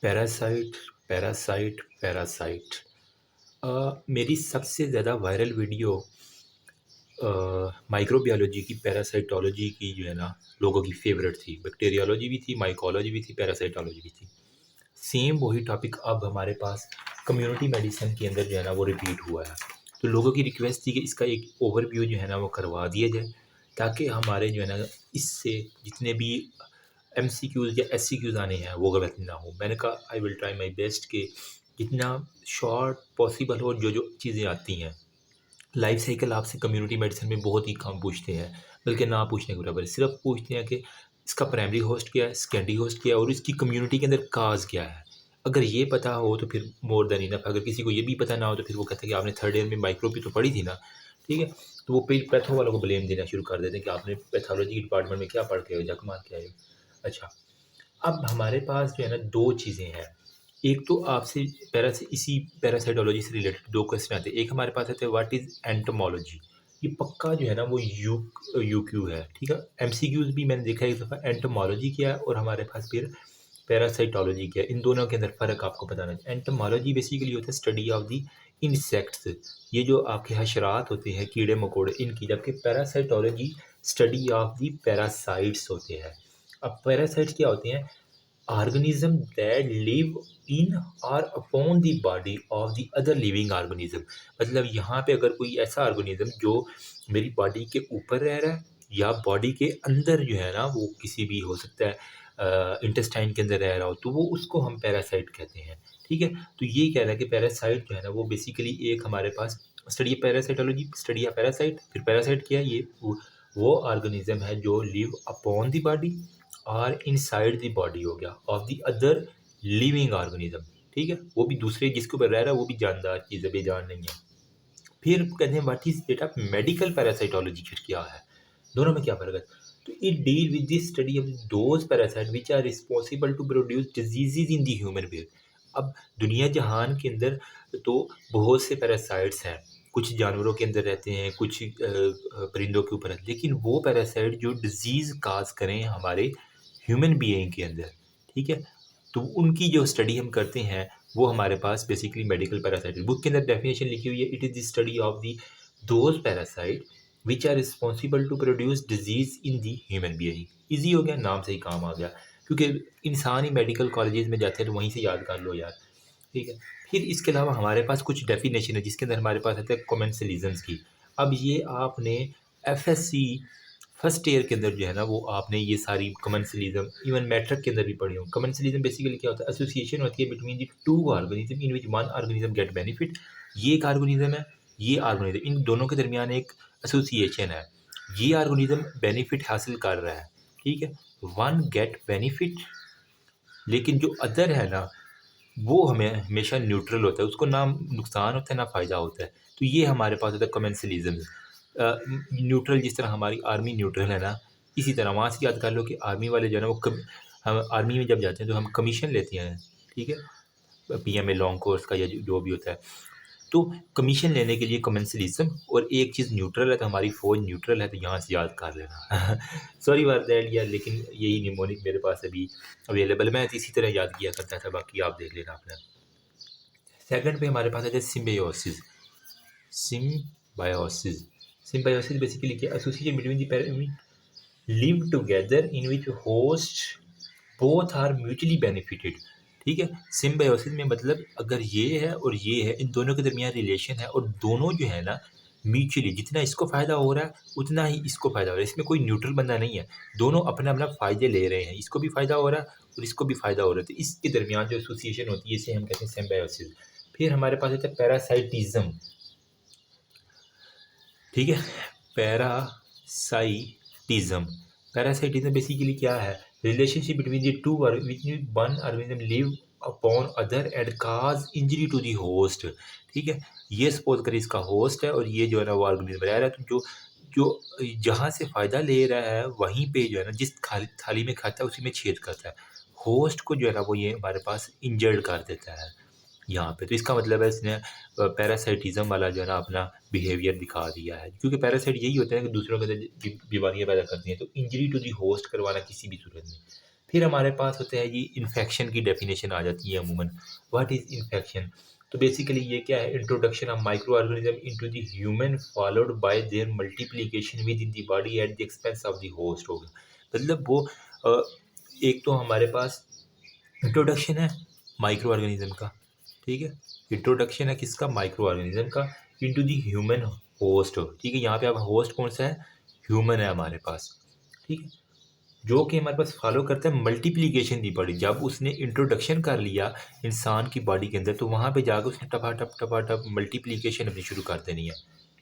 Parasite, parasite, parasite. मेरी सबसे ज़्यादा वायरल वीडियो माइक्रोबायोलॉजी की, पैरासाइटोलॉजी की जो है ना, लोगों की फेवरेट थी। बैक्टीरियोलॉजी भी थी, माइकोलॉजी भी थी, पैरासाइटोलॉजी भी थी। सेम वही टॉपिक अब हमारे पास कम्युनिटी मेडिसिन के अंदर जो है ना वो रिपीट हुआ है। तो लोगों की रिक्वेस्ट थी कि इसका एक ओवरव्यू जो है ना वो करवा दिया जाए, ताकि हमारे जो है ना इससे जितने भी एमसीक्यूज़ या एससीक्यूज़ आने हैं वो गलत ना हो। मैंने कहा I will try my best कि जितना शॉर्ट पॉसिबल हो, जो जो चीज़ें आती हैं। लाइफ साइकिल आपसे कम्युनिटी मेडिसिन में बहुत ही कम पूछते हैं, बल्कि ना पूछने के बराबर, सिर्फ पूछते हैं कि इसका प्राइमरी होस्ट क्या है, सेकेंडरी होस्ट क्या है, और इसकी कम्युनिटी के अंदर काज क्या है। अगर ये पता हो तो फिर मोर देन इनफ। अगर किसी को ये भी पता ना हो तो फिर वो कहते हैं कि आपने थर्ड ईयर में माइक्रोबी तो पढ़ी थी ना, ठीक है। तो वो फिर पैथो वालों को ब्लेम देना शुरू कर देते हैं कि आपने पैथोलॉजी डिपार्टमेंट में क्या पढ़ के आए हो, जक मार के आए हो। अच्छा, अब हमारे पास जो है ना दो चीज़ें हैं। एक तो आपसे इसी पैरासाइटोलॉजी से रिलेटेड दो क्वेश्चन आते हैं। एक हमारे पास आते हैं व्हाट इज़ एंटोमोलॉजी। ये पक्का जो है ना वो यूक्यू है, ठीक है। एमसीक्यूज भी मैंने देखा है एक दफ़ा। एंटोमोलॉजी क्या है और हमारे पास फिर पैरासाइटोलॉजी क्या है, इन दोनों के अंदर फ़र्क आपको बताना चाहिए। एंटोमोलॉजी बेसिकली होता है स्टडी ऑफ द इंसेक्ट्स, ये जो आपके हशरात होते हैं, कीड़े मकोड़े, इनकी। जबकि parasitology study of the parasites होते हैं। अब पैरासाइट्स क्या होते हैं? ऑर्गेनिज्म दैट लिव इन और upon the body of the other living organism. मतलब यहाँ पे अगर कोई ऐसा ऑर्गेनिज्म जो मेरी बॉडी के ऊपर रह रहा है या बॉडी के अंदर जो है ना, वो किसी भी हो सकता है इंटेस्टाइन के अंदर रह रहा हो, तो वो उसको हम पैरासाइट कहते हैं, ठीक है। तो ये कह रहा है कि पैरासाइट जो है ना वो बेसिकली एक हमारे पास study parasitology, study of parasite. फिर पैरासाइट क्या है? ये वो ऑर्गेनिज्म है जो लिव अपॉन द बॉडी और इनसाइड द बॉडी हो गया of the other living organism, ठीक है। वो भी दूसरे जिसके ऊपर रह रहा है वो भी जानदार चीज़ है, बेजान नहीं है। फिर कहते हैं व्हाट इज बेटा मेडिकल पैरासाइटोलॉजी, फिर क्या है, दोनों में क्या फ़र्क है? तो it deal with the study of those parasite which are responsible to produce diseases in the human being. अब दुनिया जहान के अंदर तो बहुत से पैरासाइट्स हैं। कुछ जानवरों के अंदर रहते हैं, कुछ परिंदों के ऊपर रहते हैं, लेकिन वो पैरासाइट जो डिजीज़ काज करें हमारे ह्यूमन बीइंग के अंदर, ठीक है। तो उनकी जो स्टडी हम करते हैं वो हमारे पास बेसिकली मेडिकल पैरासाइट बुक के अंदर डेफिनेशन लिखी हुई है। It is the study of the those parasite which are responsible to produce disease in the human being. Easy हो गया, नाम से ही काम आ गया, क्योंकि इंसान ही मेडिकल कॉलेजेस में जाते हैं तो वहीं से याद कर लो यार, ठीक है। फिर इसके अलावा हमारे पास कुछ डेफिनेशन है जिसके अंदर हमारे पास आता है कॉमेंसलिज्म्स की। अब ये आपने एफएससी फर्स्ट ईयर के अंदर जो है ना वो आपने ये सारी कमेंसलिज्म इवन मैट्रिक के अंदर भी पढ़ी हो। कमेंसलिज्म बेसिकली क्या होता है? एसोसिएशन होती है between the to organism in which one organism get benefit. ये एक ऑर्गेनिज्म है, ये ऑर्गेनिज्म, इन दोनों के दरमियान एक एसोसिएशन है। ये ऑर्गेनिज्म बेनिफिट हासिल कर रहा है, ठीक है, वन गेट बेनिफिट। लेकिन जो अदर है ना वो हमें हमेशा न्यूट्रल होता है, उसको ना नुकसान होता है ना फ़ायदा होता है। तो ये हमारे पास होता है कमेंसलिज्म। न्यूट्रल, जिस तरह हमारी आर्मी न्यूट्रल है ना, इसी तरह वहाँ से याद कर लो कि आर्मी वाले जो है ना वो हम आर्मी में जब जाते हैं तो हम कमीशन लेते हैं, ठीक है, पीएमए लॉन्ग कोर्स का या जो भी होता है। तो कमीशन लेने के लिए कमेंसलिज्म, और एक चीज़ न्यूट्रल है तो हमारी फ़ौज न्यूट्रल है, तो यहाँ से याद कर लेना। सॉरी फॉर दैट यार, लेकिन यही निमोनिक मेरे पास अभी अवेलेबल, मैं तो इसी तरह याद किया करता था, बाकी आप देख लेना अपना। सेकंड पे हमारे पास है सिम्बायोसिस। सिम्बायोसिस सिम्बायोसिस बेसिकली क्या? Association between the para live together in which host both are mutually benefited, ठीक है। सिम्बायोसिस में मतलब अगर ये है और ये है, इन दोनों के दरमियान रिलेशन है, और दोनों जो है ना म्यूचुअली, जितना इसको फ़ायदा हो रहा है उतना ही इसको फ़ायदा हो रहा है। इसमें कोई न्यूट्रल बंदा नहीं है, दोनों अपना अपना फ़ायदे ले रहे हैं, इसको भी फ़ायदा हो रहा है और इसको भी फ़ायदा हो रहा है। तो इसके दरमियान जो एसोसिएशन होती है इसे हम कहते हैं सिम्बायोसिस। फिर हमारे पास होता है पैरासाइटिज्म, ठीक है। पैरासाइटिज्म पैरासाइटिज्म बेसिकली क्या है? Relationship between the two which one organism live upon other and cause injury to the host, ठीक है। ये सपोज करें इसका होस्ट है और ये जो है ना वो ऑर्गेनिज्म रह रहा है, तो जो जो जहाँ से फ़ायदा ले रहा है वहीं पे जो है ना जिस थाली में खाता है उसी में छेद करता है। होस्ट को जो है ना वो ये हमारे पास इंजर्ड कर देता है यहाँ पे। तो इसका मतलब है इसने पैरासाइटिज्म वाला जो है ना अपना बिहेवियर दिखा दिया है, क्योंकि पैरासाइट यही होता है कि दूसरों के अंदर बीमारियाँ पैदा करती हैं। तो इंजरी टू दी होस्ट करवाना किसी भी सूरत में, फिर हमारे पास होता है जी इन्फेक्शन की डेफिनेशन आ जाती है अमूमन। What is infection? तो बेसिकली ये क्या है, introduction of micro organism into the human followed by there multiplication with in the body at the expense of the host हो गया। मतलब वो अ, एक तो हमारे पास इंट्रोडक्शन है माइक्रो ऑर्गेनिज्म का, ठीक है, इंट्रोडक्शन है किसका, माइक्रो ऑर्गेनिज्म का इनटू द ह्यूमन होस्ट, ठीक है, यहाँ पे अब होस्ट कौन सा है, ह्यूमन है हमारे पास, ठीक है, जो कि हमारे पास फॉलो करता है मल्टीप्लिकेशन दी बॉडी। जब उसने इंट्रोडक्शन कर लिया इंसान की बॉडी के अंदर तो वहाँ पे जाकर उसने टपा टप मल्टीप्लिकेशन अपनी शुरू कर देनी है,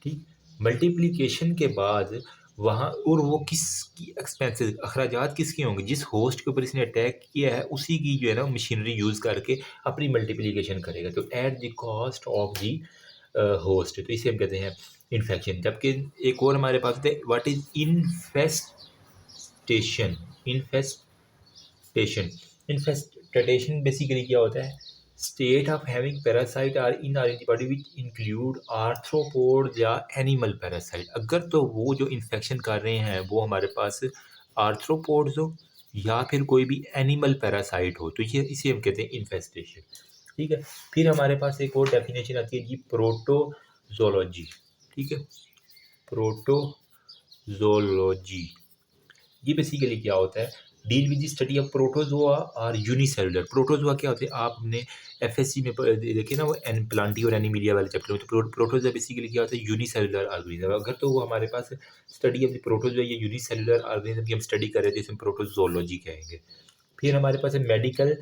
ठीक। मल्टीप्लिकेशन के बाद वहाँ और वो किसकी एक्सपेंसेस अखराजात किसके होंगे, जिस होस्ट के ऊपर इसने अटैक किया है उसी की जो है ना मशीनरी यूज़ करके अपनी मल्टीप्लिकेशन करेगा, तो at the cost of the host, तो इसे हम कहते हैं इन्फेक्शन। जबकि एक और हमारे पास है what is infestation. Infestation infestation basically क्या होता है, state of having parasite our in our body which include arthropod या एनिमल पैरासाइट। अगर तो वो जो इन्फेक्शन कर रहे हैं वो हमारे पास आर्थ्रोपोड्स हो या फिर कोई भी एनिमल पैरासाइट हो, तो ये इसे हम कहते हैं इन्फेस्टेशन, ठीक है। फिर हमारे पास एक और डेफिनेशन आती है जी प्रोटोजोलॉजी, ठीक है, प्रोटोजोलॉजी। ये बेसिकली क्या होता है, deal with the study of protozoa और यूनिसेलुलर। प्रोटोजोआ क्या होते हैं, आपने एफएससी में देखे ना वो एन प्लांटी और एनीमिलिया वाले चैप्टर में, तो प्रोटोजोआ बेसिकली क्या होता है, यूनिसेलुलर ऑर्गेनिज्म। अगर तो वो हमारे पास स्टडी ऑफ द प्रोटोजोआ या यूनिसेलुलर ऑर्गेनिज्म की हम स्टडी कर रहे थे, इसे हम प्रोटोजोलॉजी कहेंगे। फिर हमारे पास है मेडिकल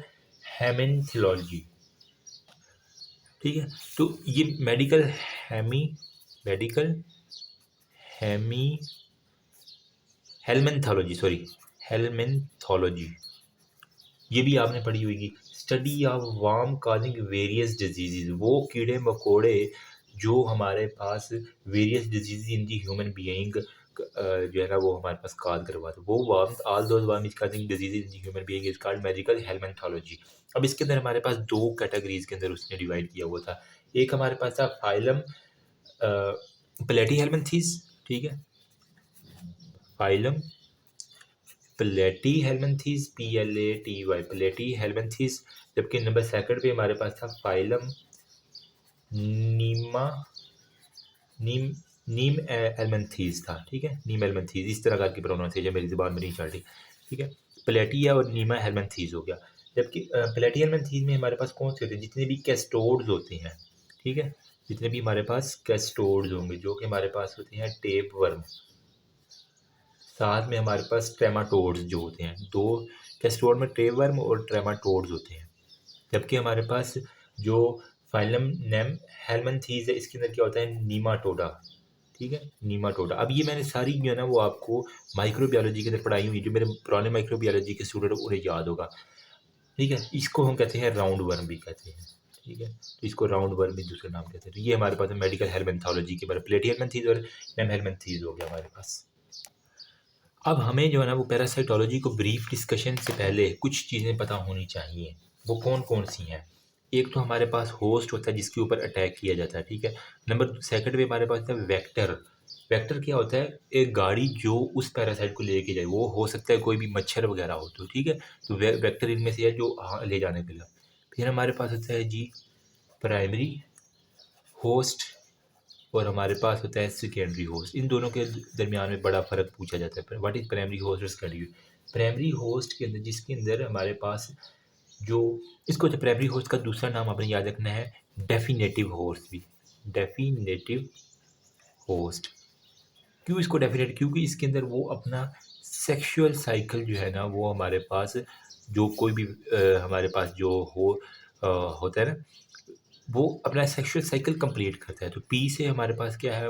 हेमेंथोलॉजी, ठीक है, तो ये medical hemi helminthology, sorry, helminthology, ये भी आपने पढ़ी होगी। Study of worm causing various diseases, वो कीड़े मकोड़े जो हमारे पास various disease in the human being जो है ना वो हमारे पास काज करवाते, वो worm all those worm is causing disease in the human being is called medical helminthology. अब इसके अंदर हमारे पास दो कैटेगरीज के अंदर उसने डिवाइड किया हुआ था। एक हमारे पास था फाइलम प्लेटीहेल्मिन्थीज, ठीक है, फाइलम प्लेटीहेल्मिन्थीज, PLATY, प्लेटीहेल्मिन्थीज। जबकि नंबर सेकंड पे हमारे पास था फाइलम नीमा नीम नीम एलमेंथीज था, ठीक है, नीम एलमेंथीज, इस तरह करके प्रोनाउंसिएशन मेरी ज़ुबान में नहीं चल रही, ठीक है, प्लेटिया और नीमा हेलमेंथीज हो गया। जबकि प्लेटी हेलमेंथीज में हमारे पास कौन से होते हैं, जितने भी कैस्टोड्स होते हैं, ठीक है, जितने भी हमारे पास कैस्टोड्स होंगे जो कि हमारे पास होते हैं टेप वर्म, साथ में हमारे पास ट्रेमाटोड्स जो होते हैं, दो कैस्टोड में टेप वर्म और ट्रेमाटोड्स होते हैं। जबकि हमारे पास जो फाइलम नेम हेलमेंथीज है इसके अंदर क्या होता है, नीमाटोडा, ठीक है, नीमाटोडा। अब ये मैंने सारी जो है ना वो आपको माइक्रोबायोलॉजी के अंदर पढ़ाई हुई, जो मेरे पुराने माइक्रोबायोलॉजी के स्टूडेंट उन्हें याद होगा, ठीक है। इसको हम कहते हैं राउंड वर्म भी कहते हैं, ठीक है, तो इसको राउंड वर्म भी दूसरा नाम कहते हैं। तो ये हमारे पास मेडिकल हेलमेंथोलॉजी के बारे में प्लेटी हेलमेंथीज और नेम हेलमेंथीज हो गया हमारे पास। अब हमें जो है ना वो पैरासाइटोलॉजी को ब्रीफ डिस्कशन से पहले कुछ चीज़ें पता होनी चाहिए। वो कौन कौन सी हैं? एक तो हमारे पास होस्ट होता है जिसके ऊपर अटैक किया जाता है, ठीक है। नंबर सेकंड पे हमारे पास होता है वेक्टर। वेक्टर क्या होता है, एक गाड़ी जो उस पैरासाइट को लेके जाए, वो हो सकता है कोई भी मच्छर वगैरह हो, तो ठीक है, तो वेक्टर इनमें से है जो ले जाने के लिए। फिर हमारे पास होता है जी प्राइमरी होस्ट और हमारे पास होता है सेकेंडरी होस्ट। इन दोनों के दरमियान में बड़ा फ़र्क पूछा जाता है, व्हाट इज़ प्राइमरी होस्ट और सेकेंडरी। प्राइमरी होस्ट के अंदर जिसके अंदर हमारे पास जो इसको जो प्राइमरी होस्ट का दूसरा नाम आपने याद रखना है डेफिनेटिव होस्ट भी, डेफिनेटिव होस्ट। क्यों इसको डेफिनेट, क्योंकि इसके अंदर वो अपना सेक्सुअल साइकिल जो है ना वो हमारे पास जो कोई भी हमारे पास जो होता है ना वो अपना सेक्सुअल साइकिल कंप्लीट करता है। तो पी से हमारे पास क्या है,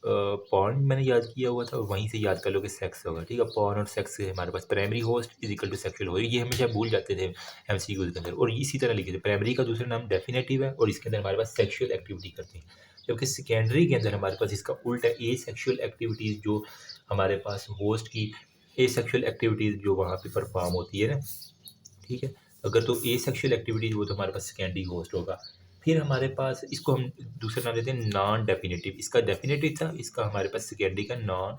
पॉर्न मैंने याद किया हुआ था, वहीं से याद कर लो कि सेक्स होगा, ठीक है, पॉर्न और सेक्स से हमारे पास primary host is equal to sexual host. ये हमेशा भूल जाते थे MCQ के अंदर, और इसी तरह लिखे थे प्राइमरी का दूसरा नाम डेफिनेटिव है और इसके अंदर हमारे पास सेक्सुअल एक्टिविटी करते हैं। जबकि सेकेंडरी के अंदर हमारे पास इसका उल्टा ए सेक्शुअल एक्टिविटीज़ जो हमारे पास होस्ट की ए सेक्शुअल एक्टिविटीज़ जो वहाँ पे परफॉर्म होती है ना, ठीक है, अगर तो ए सेक्शुअल एक्टिविटीज़ वो तो हमारे पास सेकेंडरी होस्ट होगा। फिर हमारे पास इसको हम दूसरा नाम देते हैं नॉन डेफिनेटिव। इसका डेफिनेटिव था, इसका हमारे पास सेकेंडरी का नॉन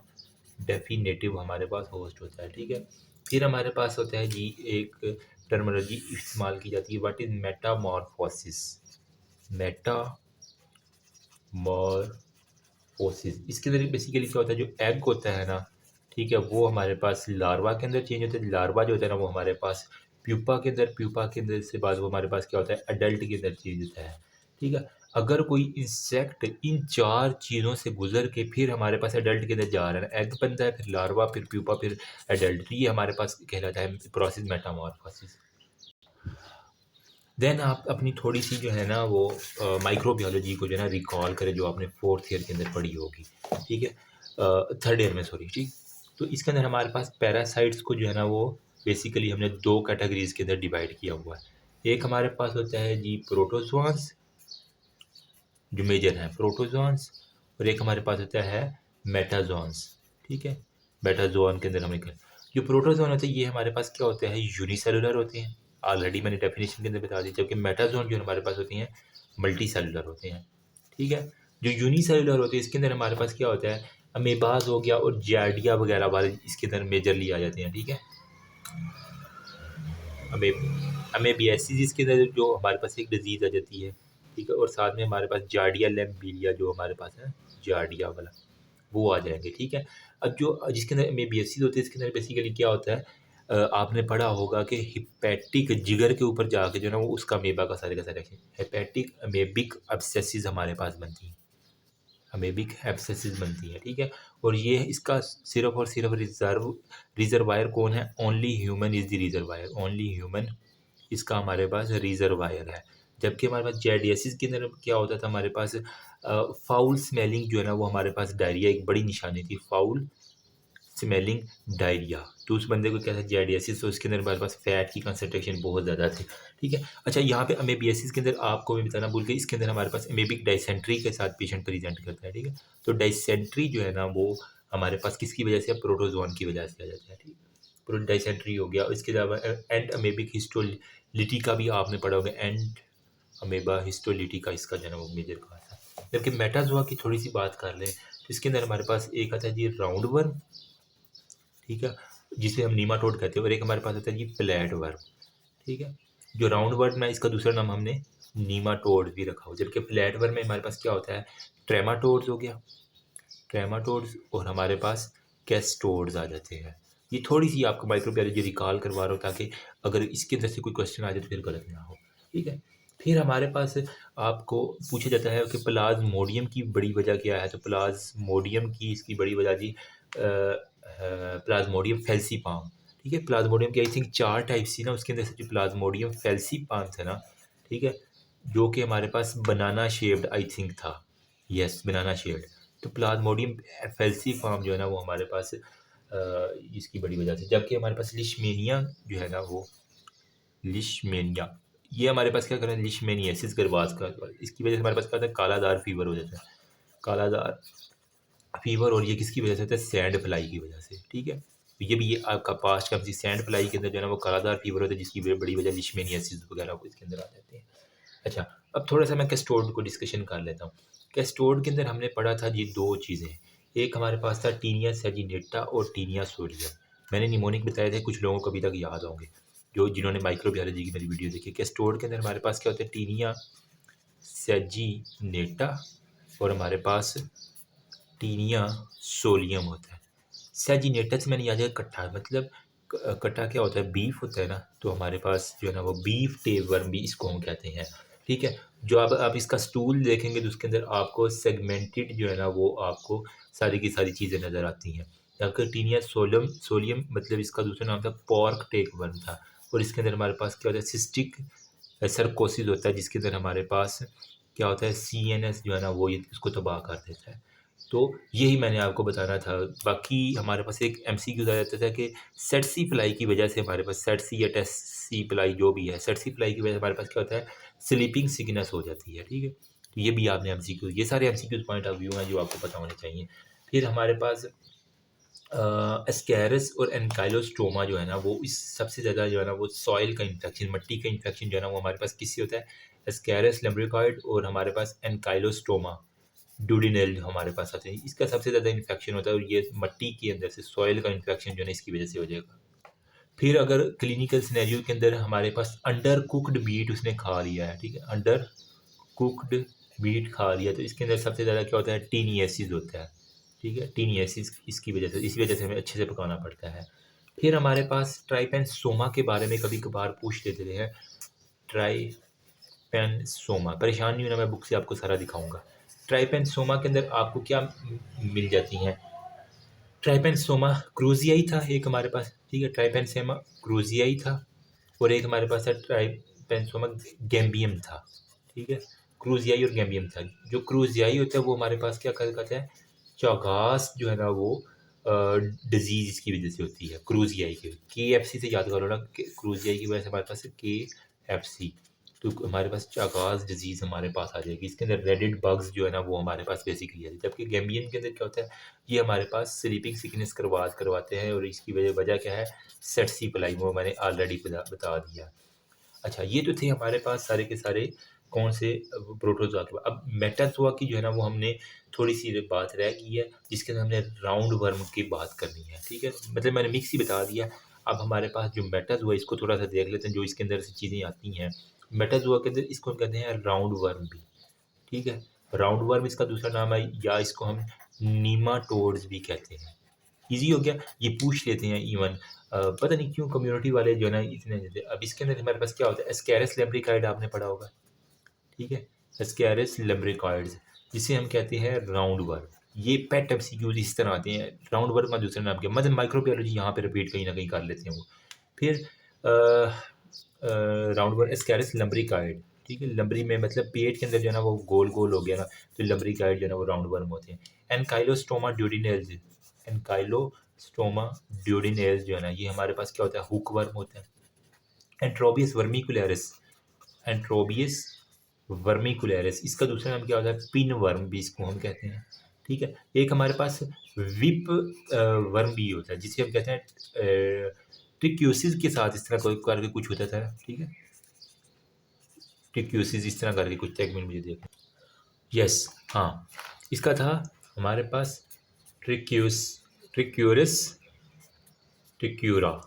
डेफिनेटिव हमारे पास होस्ट होता है, ठीक है। फिर हमारे पास होता है जी एक टर्मिनोलॉजी इस्तेमाल की जाती है, व्हाट इज़ मेटामॉर्फोसिस। मेटामॉर्फोसिस इसके अंदर बेसिकली क्या होता है, जो एग होता है ना, ठीक है, वो हमारे पास लार्वा के अंदर चेंज होता है। लार्वा जो होता है ना वो हमारे पास प्यूपा के अंदर, प्यूपा के अंदर से बाद वो हमारे पास क्या होता है, अडल्ट के अंदर चेंज होता है। ठीक है, अगर कोई इंसेक्ट इन चार चीज़ों से गुजर के फिर हमारे पास एडल्ट के अंदर जा रहा है, एग बनता है, फिर लार्वा, फिर प्यूपा, फिर एडल्ट, तो ये हमारे पास कहलाता है प्रोसेस मेटामॉर्फोसिस। देन आप अपनी थोड़ी सी जो है ना वो माइक्रोबायोलॉजी को जो है ना रिकॉल करें, जो आपने फोर्थ ईयर के अंदर पढ़ी होगी, ठीक है, थर्ड ईयर में, सॉरी, ठीक। तो इसके अंदर हमारे पास पैरासाइट्स को जो है ना वो बेसिकली हमने दो कैटेगरीज के अंदर डिवाइड किया हुआ है। एक हमारे पास होता है जी प्रोटोजोआंस, जो मेजर हैं प्रोटोजोआंस, और एक हमारे पास होता है मेटाजोआंस, ठीक है। मेटाजोआन के अंदर हमें जो प्रोटोजोआन होते हैं ये हमारे पास क्या होते हैं, यूनिसेलुलर होते हैं, ऑलरेडी मैंने डेफिनेशन के अंदर बता दी, जबकि मेटाजोआन जो हमारे पास होती हैं मल्टी सेलुलर होते हैं, ठीक है। जो यूनिसेलुलर होते हैं इसके अंदर हमारे पास क्या होता है, अमीबाज हो गया और जार्डिया वगैरह वाले इसके अंदर मेजरली आ जाते हैं, ठीक है। अमेबियासिस इसके अंदर जो हमारे पास एक डिजीज़ आ जाती है, ठीक है, और साथ में हमारे पास जार्डिया लैम्बिलिया जो हमारे पास है, जार्डिया वाला, वो आ जाएंगे, ठीक है। अब जो जिसके अंदर अमेबियासिस होती है इसके अंदर बेसिकली क्या होता है, आपने पढ़ा होगा कि हिपैटिक जिगर के ऊपर जाके जो है ना वो उसका अमेबा का सारे रखें, हेपेटिक अमेबिक एब्सेसिस हमारे पास बनती हैं, अमेबिक एब्सेसिस बनती है, ठीक है। और ये इसका सिर्फ और सिर्फ रिजर्वायर कौन है, only human is the reservoir, only human इसका हमारे पास रिजर्वायर है। जबकि हमारे पास जेडियासिस के अंदर क्या होता था, हमारे पास फाउल स्मेलिंग जो है ना वो हमारे पास डायरिया एक बड़ी निशानी थी, फाउल स्मेलिंग डायरिया, तो उस बंदे को क्या था जेडियासिस, तो उसके अंदर हमारे पास फैट की कंसनट्रेशन बहुत ज़्यादा थी, ठीक है। अच्छा, यहाँ पे अमेबियासिस के अंदर आपको मैं बताना भूल गया, इसके अंदर हमारे पास अमेबिक डाइसेंट्री के साथ पेशेंट प्रेजेंट करता है, ठीक है। तो डाइसेंट्री जो है ना वो हमारे पास किसकी वजह से, प्रोटोजोन की वजह से आ जाता है, ठीक है। प्रो डाइसेंट्री हो गया, इसके अलावा एंड अमेबिक हिस्टोलिटी का भी आपने पढ़ा होगा, एंड अमेबा हिस्टोलिटी का इसका जो है ना वो मेजर कहा था। जबकि मेटाजोआ की थोड़ी सी बात कर लें तो इसके अंदर हमारे पास एक आता है जी राउंड वर्म, ठीक है, जिसे हम नीमाटोड कहते हैं, और एक हमारे पास होता है जी फ्लैट वर्म, ठीक है। जो राउंड वर्म है इसका दूसरा नाम हमने नीमाटोड भी रखा हो, जबकि फ्लैट वर्म में हमारे पास क्या होता है, ट्रेमाटोड्स हो गया, ट्रेमाटोड्स, और हमारे पास कैस्टोड्स आ जाते हैं। ये थोड़ी सी आपको माइक्रोबायोलॉजी रिकॉल करवा रहा हूँ ताकि अगर इसके अंदर से कोई क्वेश्चन आ जाए तो फिर गलत ना हो, ठीक है। फिर हमारे पास आपको पूछा जाता है कि प्लाज्मोडियम की बड़ी वजह क्या है, तो प्लाज्मोडियम की इसकी बड़ी वजह जी प्लाज्मोडियम फेल्सीपाम, ठीक है। प्लाज्मोडियम की आई थिंक चार टाइप्स थी ना, उसके अंदर से जो प्लाज्मोडियम फेल्सीपाम था ना, ठीक है, जो कि हमारे पास बनाना शेप्ड आई थिंक था, यस बनाना शेप्ड। तो प्लाज्मोडियम फेल्सीपाम जो है ना वो हमारे पास इसकी बड़ी वजह से, जबकि हमारे पास लिशमेनिया जो है ना वो लिशमेनिया, ये हमारे पास क्या कर रहे हैं, लिशमेनियासिस गर्वास का, इसकी वजह से हमारे पास क्या होता है, कालादार फीवर हो जाता है, कालादार फीवर, और ये किसकी वजह से होता है, सैंड फ्लाई की वजह से, ठीक है। तो ये भी ये आपका पास्ट का सैंड फ्लाई के अंदर जो है ना वो कालादार फीवर होता है, जिसकी बड़ी वजह लिशमेनियासिस वगैरह को इसके अंदर आ जाते हैं। अच्छा, अब थोड़ा सा मैं कैस्टोड को डिस्कशन कर लेता हूँ। कैस्टोड के अंदर हमने पढ़ा था जी दो चीज़ें, एक हमारे पास था टीनिया सेजिनेटा और टीनिया सोडियम, मैंने निमोनिक बताए थे, कुछ लोगों को अभी तक याद होंगे जो जिन्होंने माइक्रोबायोलॉजी की मेरी वीडियो देखी। कैस्टोड के अंदर हमारे पास क्या होता है, टीनिया सेजिनेटा, और हमारे पास टीनिया सोलियम होता है। सेजिनेटस मैंने याद है कट्टा, मतलब कट्टा क्या होता है, बीफ होता है ना, तो हमारे पास जो है ना वो बीफ टेपवर्म भी इसको हम कहते हैं, ठीक है। जो आप इसका स्टूल देखेंगे तो उसके अंदर आपको सेगमेंटेड जो है ना वो आपको सारी की सारी चीज़ें नज़र आती हैं। जबकि टीनिया सोलियम सोलियम मतलब इसका दूसरा नाम था पॉर्क टेपवर्म था, और इसके अंदर हमारे पास क्या होता है, सिस्टिक सर्कोसिस होता है, जिसके अंदर हमारे पास क्या होता है, CNS जो है ना वो ये उसको तबाह कर देता है। तो यही मैंने आपको बताना था। बाकी हमारे पास एक MCQ आ जाता था कि सेटसी फ्लाई की वजह से हमारे पास सेटसी या टेस्सी फ्लाई जो भी है, सेटसी फ्लाई की वजह से हमारे पास क्या होता है, स्लीपिंग सिकनेस हो जाती है, ठीक है। तो ये भी आपने MCQ, ये सारे MCQ पॉइंट ऑफ व्यू हैं जो आपको पता होने चाहिए। फिर हमारे पास एस्कैरस और एनकाइलोस्टोमा जो है ना वो इस सबसे ज़्यादा जो है ना वो सॉइल का इन्फेक्शन, मिट्टी का इन्फेक्शन जो है ना वो हमारे पास किससे होता है, एस्कैरस लैम्ब्रिकॉइड, और हमारे पास एनकाइलोस्टोमा डूडिनल हमारे पास आते हैं, इसका सबसे ज़्यादा इन्फेक्शन होता है, और ये मट्टी के अंदर से सॉइल का इन्फेक्शन जो है ना इसकी वजह से हो जाएगा। फिर अगर क्लिनिकल सिनेरियो के अंदर हमारे पास अंडर कुक्ड मीट उसने खा लिया है, ठीक है, अंडर कुक्ड मीट खा लिया, तो इसके अंदर सबसे ज़्यादा क्या होता है, टीनियासिस होता है, ठीक है, टीनियासिस इसकी वजह से, इसी वजह से हमें अच्छे से पकाना पड़ता है। फिर हमारे पास ट्राइपेनसोमा के बारे में कभी कभार पूछ लेते हैं। ट्राइपेनसोमा, परेशान नहीं होना, मैं बुक से आपको सारा दिखाऊंगा। ट्राइपेनसोमा के अंदर आपको क्या मिल जाती हैं, ट्राइपेनसोमा क्रूजियाई था एक हमारे पास, ठीक है, ट्राइपेनसोमा क्रूजियाई था, और एक हमारे पास था ट्राइपेनसोमा गैम्बियम था, ठीक है, क्रूजियाई और गैम्बियम था। जो क्रूजियाई होता है वो हमारे पास क्या कहता है, चौगास जो है ना वो डिजीज़ इसकी वजह से होती है, क्रूजियाई के एफ सी से याद करो ना, क्रूजियाई की वजह से हमारे पास के एफ सी, तो हमारे पास चागास डिजीज़ हमारे पास आ जाएगी। इसके अंदर रेडिड बग्स जो है ना वो हमारे पास बेसिकली है। जबकि गैम्बियन के अंदर क्या होता है, ये हमारे पास स्लीपिंग सिकनेस करवाते हैं, और इसकी वजह क्या है, सेट्सी प्लाई, वो मैंने ऑलरेडी बता दिया। अच्छा, ये तो थे हमारे पास सारे के सारे कौन से प्रोटोजोआ के। अब मेटाजोआ की जो है ना वो हमने थोड़ी सी बात रह गई है, जिसके अंदर हमने राउंड वर्म की बात करनी है, ठीक है, मतलब मैंने मिक्स ही बता दिया। अब हमारे पास जो मेटाजोआ, इसको थोड़ा सा देख लेते हैं, जो इसके अंदर से चीज़ें आती हैं। मेटाजोआ के अंदर इसको हम कहते हैं राउंड वर्म भी, ठीक है, राउंड वर्म इसका दूसरा नाम है, या इसको हम नीमाटोड्स भी कहते हैं। ईज़ी हो गया, ये पूछ लेते हैं इवन। पता नहीं क्यों कम्युनिटी वाले जो है ना इतने देते। अब इसके अंदर हमारे पास क्या होता है, एस्कैरस लैम्ब्रिकाइड आपने पढ़ा होगा, ठीक है, एस्कैरस लैम्ब्रिकाइड्स, जिसे हम कहते हैं राउंड वर्म। ये पेट एमसीक्यूज इस तरह आते हैं, राउंड वर्म का दूसरा नाम क्या, मतलब माइक्रोबायोलॉजी यहाँ पे रिपीट कहीं ना कहीं कर लेते हैं वो। फिर राउंड वर्म एस्कैरस लैम्ब्रिकाइड, ठीक है, लंबरी में मतलब पेट के अंदर जो है ना वो गोल गोल हो गया ना, तो लंबरिकाइड जो है ना वो राउंड वर्म होते हैं। एनकाइलोस्टोमा ड्यूडिनेल्स, एनकाइलोस्टोमा ड्यूडिनेल्स जो है ना, ये हमारे पास क्या होता है, हुक वर्म होता है। एंट्रोबियस वर्मिकुलरिस, एंट्रोबियस वर्मिकुलरिस, इसका दूसरा नाम क्या होता है, पिन वर्म भी इसको हम कहते हैं, ठीक है। एक हमारे पास विप वर्म भी होता है, जिसे हम कहते हैं ट्रिक्यूसिस के साथ इस तरह कोई करके कुछ होता था, ठीक है, ट्रिक्यूसिस इस तरह करके कुछ, एक मिनट मुझे देखो, यस, हाँ, इसका था हमारे पास ट्रिक्यूरस ट्रिक्यूरा,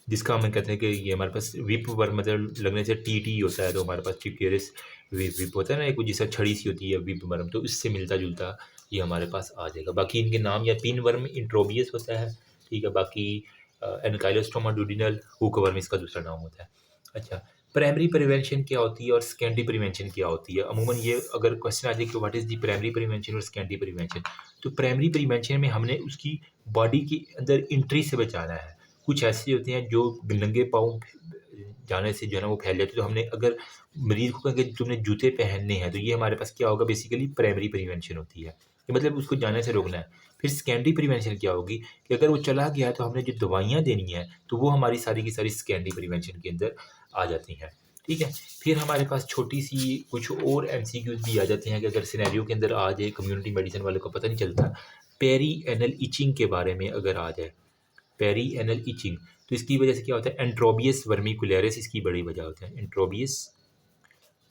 जिसका हम कहते हैं कि ये हमारे पास विप वर्म, मतलब लगने से टी होता है, तो हमारे पास ट्रिक्यूरस विप होता है ना, एक जैसा छड़ी सी होती है विप वर्म, तो इससे मिलता जुलता ये हमारे पास आ जाएगा। बाकी इनके नाम, या पिन वर्म इंट्रोबियस होता है, ठीक है, बाकी एनकाइलोस्टोमा डुडिनल हुक वर्म इसका दूसरा नाम होता है। अच्छा, प्राइमरी प्रिवेंशन क्या होती है और सेकेंडरी प्रिवेंशन क्या होती है, अमूमन ये अगर क्वेश्चन आ जाए कि what is the primary prevention और सेकेंडरी प्रिवेंशन, तो प्राइमरी प्रिवेंशन में हमने उसकी बॉडी के अंदर इंट्री से बचाना है। कुछ ऐसे होते हैं जो नंगे पाँव जाने से जो है ना वो फैल जाते हैं, तो हमने अगर मरीज़ को कहें कि तुमने जूते पहनने हैं, तो ये हमारे पास क्या होगा, बेसिकली प्राइमरी प्रिवेंशन होती है, कि मतलब उसको जाने से रोकना है। फिर सेकेंडरी प्रिवेंशन क्या होगी, कि अगर वो चला गया तो हमने जो दवाइयाँ देनी है, तो वो हमारी सारी की सारी सेकेंडरी प्रिवेंशन के अंदर आ जाती हैं, ठीक है। फिर हमारे पास छोटी सी कुछ और एमसीक्यूज भी आ जाते हैं, कि अगर सिनेरियो के अंदर आ जाए, कम्युनिटी मेडिसिन वाले को पता नहीं चलता, पेरी एनल इचिंग के बारे में अगर आ जाए, पेरी एनल इचिंग, तो इसकी वजह से क्या होता है, एंट्रोबियस वर्मिकुलरिस इसकी बड़ी वजह होता है, एंट्रोबियस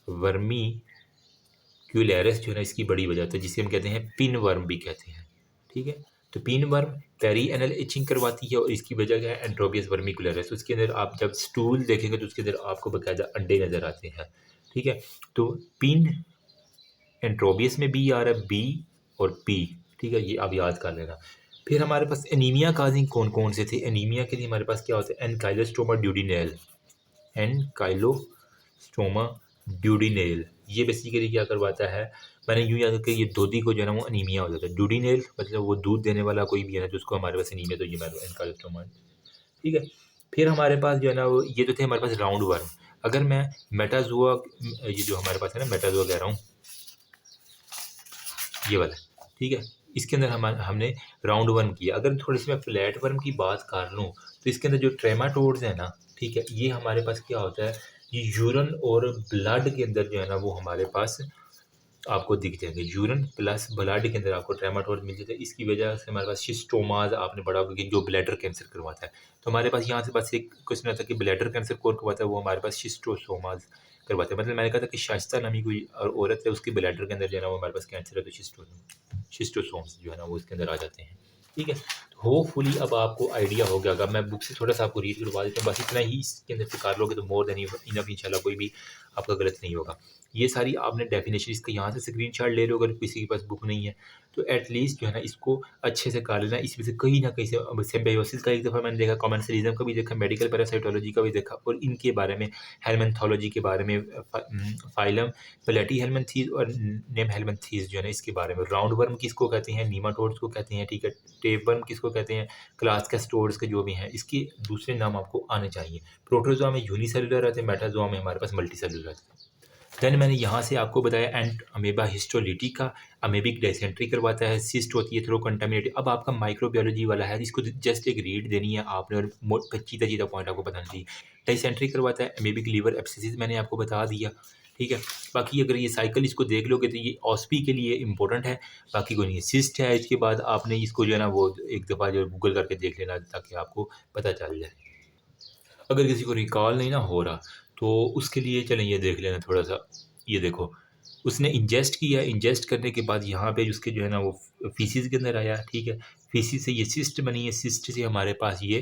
वर्मिकुलरिस जो है ना इसकी बड़ी वजह होता है, जिसे हम कहते हैं पिन वर्म भी कहते हैं, ठीक है। तो pinworm perianal itching करवाती है, और इसकी वजह क्या है, एंट्रोबियस वर्मिकुलरिस। उसके अंदर आप जब स्टूल देखेंगे तो उसके अंदर आपको बाकायदा अंडे नज़र आते हैं, ठीक है। तो पिन एंट्रोबियस में बी आ रहा है, बी और पी, ठीक है, ये आप याद कर लेना। फिर हमारे पास एनीमिया काजिंग कौन कौन से थे, एनीमिया के लिए हमारे पास क्या होता है, एनकाइलोस्टोमा ड्यूडिनेल, एनकाइलोस्टोमा ड्यूडिनेल, ये बेसिकली क्या करवाता है, मैंने यूँ याद कि ये दूधी को जो है ना वो अनीमिया हो जाता है, ड्यूडिनेल मतलब वो दूध देने वाला कोई भी है ना, जिसको हमारे पास अनीमिया, तो ये हमारे एनकाइलोस्टोमा, ठीक है। फिर हमारे पास जो है ना वो ये तो थे हमारे पास राउंड वर्म। अगर मैं मेटाजोआ, ये जो हमारे पास है ना मेटाजोआ कह रहा हूँ, ये वाला, ठीक है, इसके अंदर हमने राउंड वर्म किया। अगर थोड़ी सी मैं फ्लैट वर्म की बात कर लूँ, तो इसके अंदर जो ट्रेमाटोड्स हैं ना, ठीक है, ये हमारे पास क्या होता है, ये यूरन और ब्लड के अंदर जो है ना वो हमारे पास आपको दिख जाएंगे, यूरन प्लस ब्लड के अंदर आपको ट्रेमाटोड मिल जाता है। इसकी वजह से हमारे पास शिस्टोमाज आपने पढ़ा होगा, कि जो ब्लैडर कैंसर करवाता है, तो हमारे पास यहाँ से बस एक क्वेश्चन आता है कि ब्लैडर कैंसर कौन करवाता है, वो हमारे पास शिस्टोसोमाज करवाते हैं। मतलब मैंने कहा था कि शाइस्ता नामी कोई औरत है, उसके ब्लैडर के अंदर जो है ना वो हमारे पास कैंसर है, तो शिस्टोसोम्स जो है ना वो इसके अंदर आ जाते हैं, ठीक है। तो होपफुली अब आपको आइडिया हो गया होगा। मैं बुक से थोड़ा सा आपको रीड करवा देता हूँ, बस इतना ही इसके अंदर से कर लोगे तो मोर देन इनफ इंशाल्लाह, कोई भी आपका गलत नहीं होगा। ये सारी आपने डेफिनेशन इसका यहाँ से स्क्रीनशॉट ले लो, अगर किसी के पास बुक नहीं है तो एटलीस्ट जो है ना इसको अच्छे से कर लेना। इसमें से कहीं ना कहीं से अब सिम्बायोसिस का एक दफ़ा मैंने देखा, कॉमेंसलिज्म का भी देखा, मेडिकल पैरासाइटोलॉजी का भी देखा, और इनके बारे में हेलमेंथोलॉजी के बारे में, फाइलम प्लेटी हेलमेंथीज और नेम हेलमेंथीज जो है ना इसके बारे में, राउंड वर्म किसको कहते हैं, नीमाटोड्स को कहते हैं, ठीक है, टेप वर्म किसको कहते हैं, क्लास कैस्टोड्स के जो भी हैं इसके दूसरे नाम आपको आने चाहिए। प्रोटोजोआ में यूनिसेलुलर रहते हैं, मेटाजोआ में हमारे पास मल्टीसेलुलर रहते हैं। देन मैंने यहाँ से आपको बताया एंट अमेबा हिस्टोलिटिका, अमेबिक डायसेंट्री करवाता है, सिस्ट होती है थ्रो कंटामिनेटेड। अब आपका माइक्रोबायोलॉजी वाला है, इसको जस्ट एक रीड देनी है आपने और चीता चीता पॉइंट आपको बताना चाहिए। डायसेंट्री करवाता है, अमेबिक लीवर एब्सिसिस मैंने आपको बता दिया, ठीक है। बाकी अगर ये साइकिल इसको देख लोगे तो ये ऑस्पी के लिए इंपॉर्टेंट है, बाकी कोई नहीं है। सिस्ट है, इसके बाद आपने इसको जो है ना वो एक दफ़ा जो गूगल करके देख लेना ताकि आपको पता चल जाए। अगर किसी को रिकॉल नहीं ना हो रहा तो उसके लिए चलें ये देख लेना थोड़ा सा। ये देखो, उसने इंजेस्ट किया, इंजेस्ट करने के बाद यहाँ पे उसके जो है ना वो फीसिस के अंदर आया, ठीक है। फीसिस से ये सिस्ट बनी है, सिस्ट से हमारे पास ये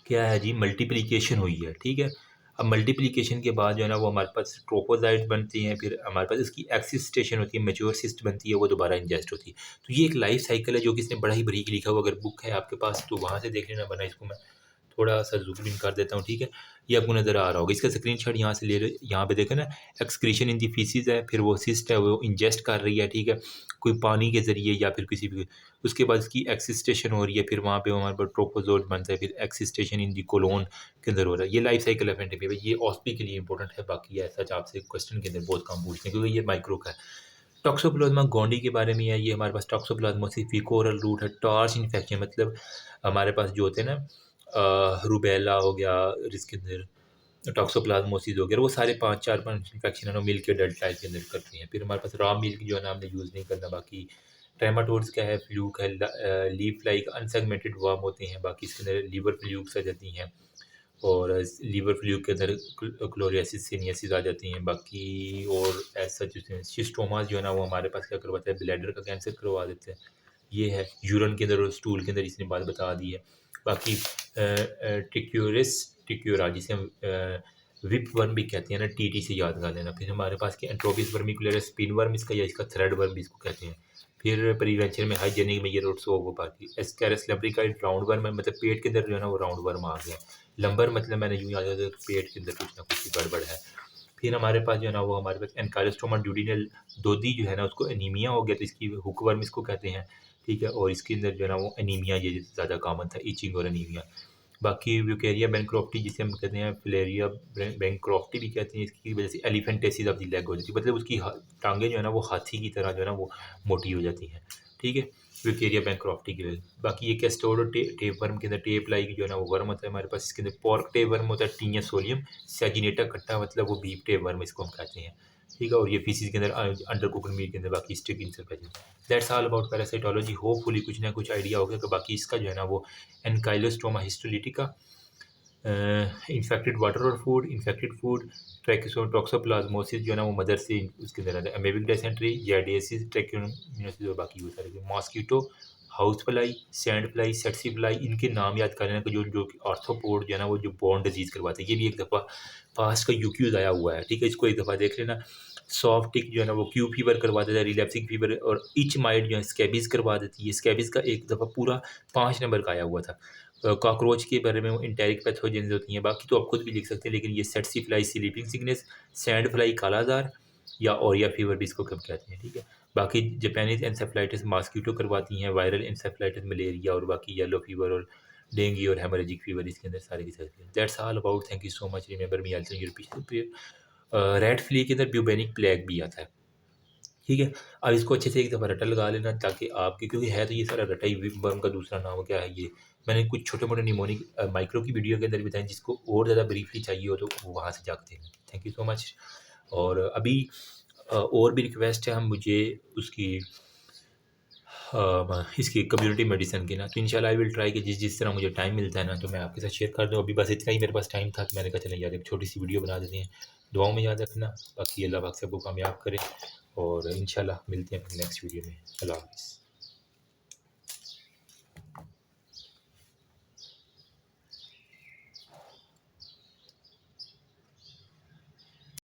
क्या है जी, मल्टीप्लिकेशन हुई है, ठीक है। अब मल्टीप्लिकेशन के बाद जो है ना वो हमारे पास ट्रोपोजाइट बनती हैं, फिर हमारे पास इसकी एक्सिस्टेशन होती है, मैच्योर सिस्ट बनती है, वो दोबारा इंजेस्ट होती है। तो ये एक लाइफ साइकिल है जो कि इसने बड़ा ही बारीक लिखा हुआ। अगर बुक है आपके पास तो वहाँ से देख लेना, बना इसको मैं थोड़ा सा ज़ूम इन कर देता हूँ, ठीक है। ये आपको नज़र आ रहा होगा, इसका स्क्रीनशॉट यहाँ से ले लो। यहाँ पे देखो ना, एक्सक्रीशन इन दी फीसिस है, फिर वो सिस्ट है वो इंजेस्ट कर रही है, ठीक है, कोई पानी के ज़रिए या फिर किसी भी। उसके बाद इसकी एक्सिस्टेशन हो रही है, फिर वहाँ पे हमारे पास ट्रोपोजोट बनता है, फिर एक्सिस्टेशन इन दी कोलोन के अंदर हो रहा है। ये लाइफ साइकिल एफ एंड ये ऑस्पी के लिए इंपॉर्टेंट है। बाकी ऐसा आपसे क्वेश्चन के अंदर बहुत कम पूछते हैं क्योंकि ये माइक्रो का है। टॉक्सोप्लाज्मा गोंडी के बारे में है, ये हमारे पास टॉक्सोप्लाज्मोसिस फिकोरल रूट है, टॉर्च इन्फेक्शन, मतलब हमारे पास जो होते हैं ना रूबेला हो गया, इसके अंदर टॉक्सोप्लाज्मोसिस हो गया, वो सारे 5 इन्फेक्शन है ना मिल के अडल्ट लाइफ के अंदर करते हैं। फिर हमारे पास रॉ मिल्क जो है ना हमने यूज़ नहीं करना। बाकी ट्रेमाटोड्स क्या है, फ्लूक है, लीफ लाइक अनसेगमेंटेड वर्म होते हैं। बाकी इसके अंदर लीवर फ्लूक्स आ जाती हैं, और लीवर फ्लूक के अंदर क्लोरियासिस सिनियासिस आ जाती हैं। बाकी और ऐसा जो शिस्टोमास जो है ना वो हमारे पास क्या करवाता है, ब्लैडर का कैंसर करवा देते हैं। ये है यूरिन के अंदर और स्टूल के अंदर, इसने बात बता दी है। बाकी टिक्यूरिस टिक्यूरा जिसे हम विप वर्म भी कहते हैं ना, टीटी से याद कर लेना। फिर हमारे पास की एंट्रोपिस वर्मिकुलर स्पिन वर्म इसका, या इसका थ्रेड वर्म भी इसको कहते हैं। फिर प्रिवेंशन में हाइजेनिक में ये रोड्स वो बाकी एस्कैरस लैम्ब्रिका राउंड वर्म है, मतलब पेट के अंदर जो है ना वो राउंड वर्म आ गया। लंबर मतलब मैंने यूँ याद है पेट के अंदर कुछ ना कुछ गड़बड़ है। फिर हमारे पास जो है ना वो हमारे पास एनकाइलोस्टोमा ड्यूडिनल दोदी जो है ना उसको एनीमिया हो गया, तो इसकी हुक वर्म इसको कहते हैं, ठीक है। और इसके अंदर जो है ना वो एनीमिया ये ज़्यादा कॉमन था, ईचिंग और एनीमिया। बाकी व्यूकेरिया बेनक्रॉफ्टी जिसे हम कहते हैं, फिलेरिया बेनक्रॉफ्टी भी कहते हैं, इसकी वजह से एलिफेंटेसिस ऑफ द लेग हो जाती है, मतलब उसकी टांगें जो है ना वो हाथी की तरह जो है ना वो मोटी हो जाती हैं, ठीक है, व्यूकेरिया बेनक्रॉफ्टी की वजह। बाकी ये कैस्टोड और टेप वर्म के अंदर टेप लाइक जो है ना वो वर्म होता है हमारे पास। इसके अंदर पॉर्क टेप वर्म होता है, टीनिया सोलियम सैजिनेटा कट्टा, मतलब वो बीफ टेप वर्म इसको हम कहते हैं, ठीक है। और ये फीसिस के अंदर अंडर कुकड मीट के अंदर बाकी स्टिक इंसर्फेशन। That's all about parasitology. Hopefully कुछ ना कुछ आइडिया हो गया कि बाकी इसका जो है ना वो एनकाइलोस्टोमा हिस्टोलिटिका, इन्फेक्टेड वाटर और फूड, इन्फेक्टेड फूड, टॉक्सोप्लाज्मोसिस जो है ना वो मदर से उसके अंदर आता है, अमेबिक डायसेंट्री, जार्डियासिस, ट्रैकोमोनासिस और बाकी वो सारे। Mosquito, house fly, sand fly, tsetse fly, इनके नाम याद कर लेना कि जो जो आर्थ्रोपोड जो है ना वो जो बोन डिजीज़ करवाते हैं। ये भी एक दफ़ा पास्ट का यूक्यूज आया हुआ है, ठीक है, इसको एक दफ़ा देख लेना। सॉफ्ट टिक जो है ना वो क्यू फीवर करवा देता है, रिलैप्सिंग फीवर, और इच माइट जो है स्कैबीज करवा देती है। स्कैबीज का एक दफ़ा पूरा 5 नंबर का आया हुआ था। कॉकरोच के बारे में वो इंटेरिक पैथोजेंस होती हैं, बाकी तो आप खुद भी लिख सकते हैं, लेकिन ये tsetse fly sleeping sickness, sand fly कालाजार या ओरिया फीवर भी इसको कब कहते हैं, ठीक है। बाकी जापानीज एंसेफ्लाइटिस मॉस्कीटो करवाती हैं, वायरल एंसेफ्लाइटिस मलेरिया, और बाकी येलो फीवर और डेंगू और हेमोरेजिक फीवर इसके अंदर सारे के सारे। That's all about, thank you so much, remember me also your peace. Red flea के अंदर ब्यूबेनिक प्लेग भी आता है, ठीक है। अब इसको अच्छे से एक दफ़ा रटा लगा लेना ताकि आपके, क्योंकि है तो ये सारा रटा ही, वर्म का दूसरा नाम क्या है ये मैंने कुछ छोटे मोटे निमोनिक माइक्रो की वीडियो के अंदर बताएं, जिसको और ज़्यादा ब्रीफली चाहिए हो तो वो वहाँ से जाके देखें। Thank you so much. और अभी और भी रिक्वेस्ट है, हम मुझे उसकी इसकी कम्युनिटी मेडिसिन की ना, तो इंशाल्लाह आई विल ट्राई कि जिस जिस तरह मुझे टाइम मिलता है ना तो मैं आपके साथ शेयर कर दूँ। अभी बस इतना ही मेरे पास टाइम था कि मैंने कहा चलें यार एक छोटी सी वीडियो बना देते हैं। दुआओं में याद रखना, बाकी अल्लाह पाक सबको कामयाब करे, और इंशाल्लाह मिलते हैं अपनी नेक्स्ट वीडियो में। अल्लाह हाफ़िज़।